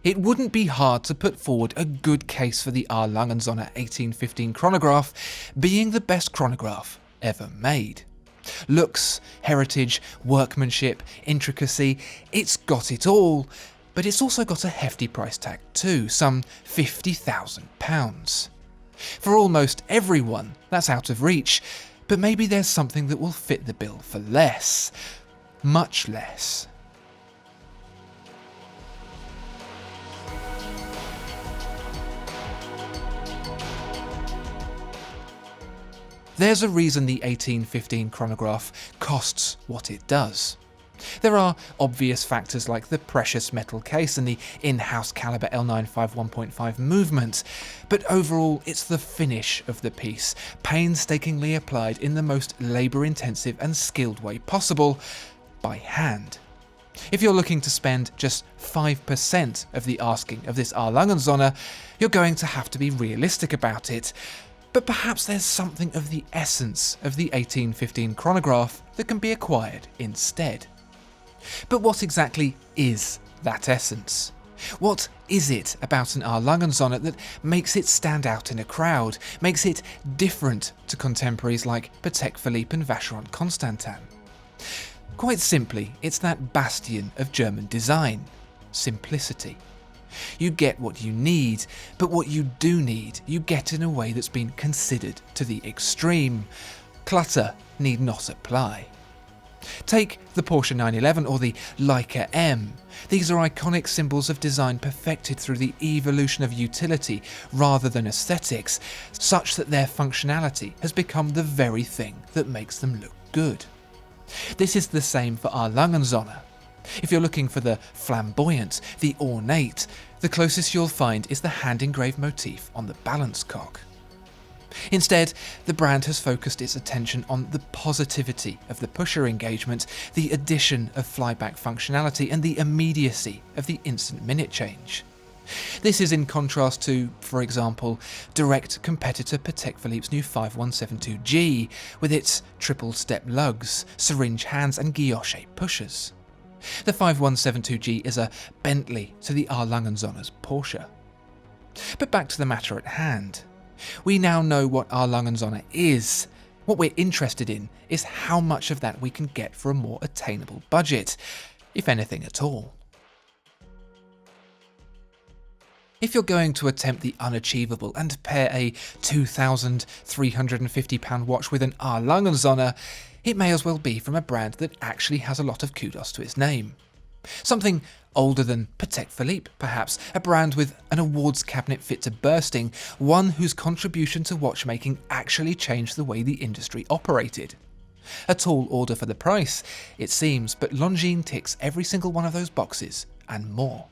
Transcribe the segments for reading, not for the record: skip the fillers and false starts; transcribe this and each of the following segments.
It wouldn't be hard to put forward a good case for the Lange Söhne 1815 chronograph being the best chronograph ever made. Looks, heritage, workmanship, intricacy, it's got it all, but it's also got a hefty price tag too, some £50,000. For almost everyone, that's out of reach, but maybe there's something that will fit the bill for less. Much less. There's a reason the 1815 chronograph costs what it does. There are obvious factors like the precious metal case and the in-house caliber L95 1.5 movement, but overall it's the finish of the piece, painstakingly applied in the most labour-intensive and skilled way possible, by hand. If you're looking to spend just 5% of the asking of this Lange Söhne, you're going to have to be realistic about it. But perhaps there's something of the essence of the 1815 chronograph that can be acquired instead. But what exactly is that essence? What is it about an Lange Söhne that makes it stand out in a crowd, makes it different to contemporaries like Patek Philippe and Vacheron Constantin? Quite simply, it's that bastion of German design: simplicity. You get what you need, but what you do need, you get in a way that's been considered to the extreme. Clutter need not apply. Take the Porsche 911 or the Leica M. These are iconic symbols of design perfected through the evolution of utility rather than aesthetics, such that their functionality has become the very thing that makes them look good. This is the same for our Lange Söhne. If you're looking for the flamboyant, the ornate, the closest you'll find is the hand-engraved motif on the balance cock. Instead, the brand has focused its attention on the positivity of the pusher engagement, the addition of flyback functionality, and the immediacy of the instant minute change. This is in contrast to, for example, direct competitor Patek Philippe's new 5172G, with its triple-step lugs, syringe hands, and guillot-shaped pushers. The 5172G is a Bentley to the Lange Söhne's Porsche. But back to the matter at hand. We now know what Lange Söhne is. What we're interested in is how much of that we can get for a more attainable budget, if anything at all. If you're going to attempt the unachievable and pair a £2,350 watch with an Lange Söhne, it may as well be from a brand that actually has a lot of kudos to its name. Something older than Patek Philippe, perhaps, a brand with an awards cabinet fit to bursting, one whose contribution to watchmaking actually changed the way the industry operated. A tall order for the price, it seems, but Longines ticks every single one of those boxes, and more.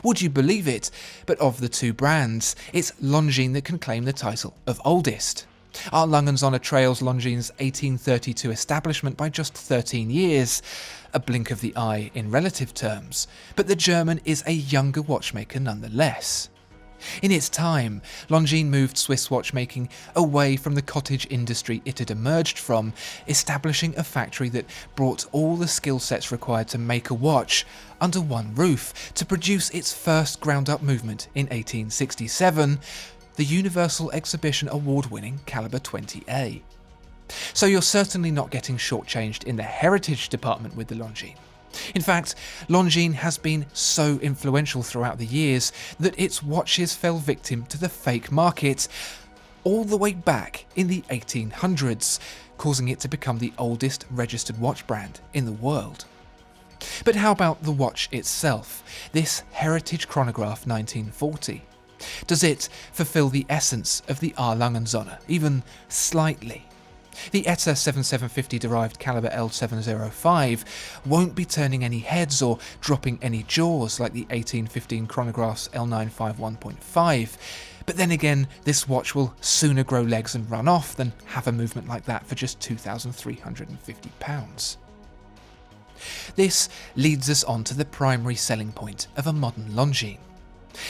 Would you believe it, but of the two brands, it's Longines that can claim the title of oldest. Lange Söhne trails Longines' 1832 establishment by just 13 years, a blink of the eye in relative terms, but the German is a younger watchmaker nonetheless. In its time, Longines moved Swiss watchmaking away from the cottage industry it had emerged from, establishing a factory that brought all the skill sets required to make a watch under one roof to produce its first ground-up movement in 1867, the Universal Exhibition award-winning Caliber 20A. So you're certainly not getting shortchanged in the heritage department with the Longines. In fact, Longines has been so influential throughout the years that its watches fell victim to the fake market all the way back in the 1800s, causing it to become the oldest registered watch brand in the world. But how about the watch itself, this heritage chronograph 1940? Does it fulfill the essence of the Lange Söhne, even slightly? The ETA 7750 derived caliber L705 won't be turning any heads or dropping any jaws like the 1815 chronograph's L95 1.5, but then again, this watch will sooner grow legs and run off than have a movement like that for just £2,350. This leads us on to the primary selling point of a modern Longines.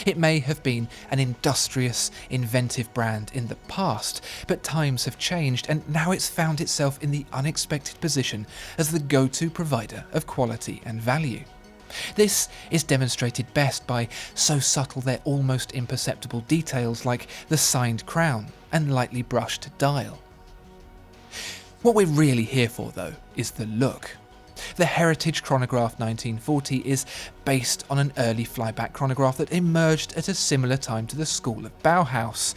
It may have been an industrious, inventive brand in the past, but times have changed and now it's found itself in the unexpected position as the go-to provider of quality and value. This is demonstrated best by so subtle they're almost imperceptible details like the signed crown and lightly brushed dial. What we're really here for, though, is the look. The Heritage Chronograph 1940 is based on an early flyback chronograph that emerged at a similar time to the school of Bauhaus,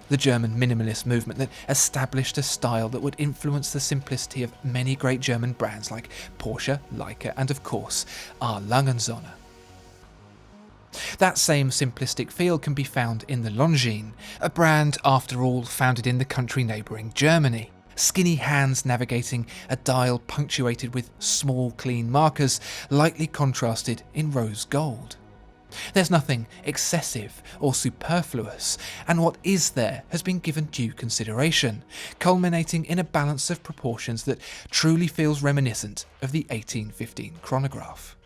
the German minimalist movement that established a style that would influence the simplicity of many great German brands like Porsche, Leica, and of course, our Lange Söhne. That same simplistic feel can be found in the Longines, a brand, after all, founded in the country neighbouring Germany. Skinny hands navigating a dial punctuated with small, clean markers, lightly contrasted in rose gold. There's nothing excessive or superfluous, and what is there has been given due consideration, culminating in a balance of proportions that truly feels reminiscent of the 1815 chronograph.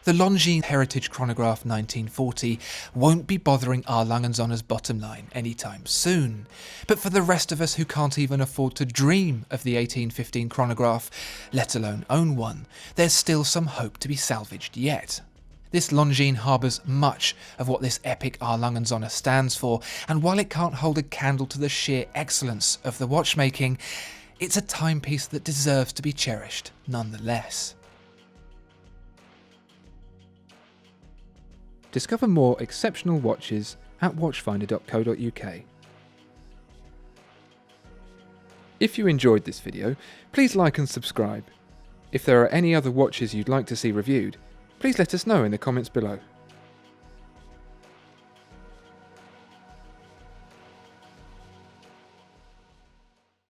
The Longines Heritage Chronograph 1940 won't be bothering our Lange Söhne's bottom line anytime soon, but for the rest of us who can't even afford to dream of the 1815 chronograph, let alone own one, there's still some hope to be salvaged yet. This Longines harbours much of what this epic our Lange Söhne stands for, and while it can't hold a candle to the sheer excellence of the watchmaking, it's a timepiece that deserves to be cherished nonetheless. Discover more exceptional watches at watchfinder.co.uk. If you enjoyed this video, please like and subscribe. If there are any other watches you'd like to see reviewed, please let us know in the comments below.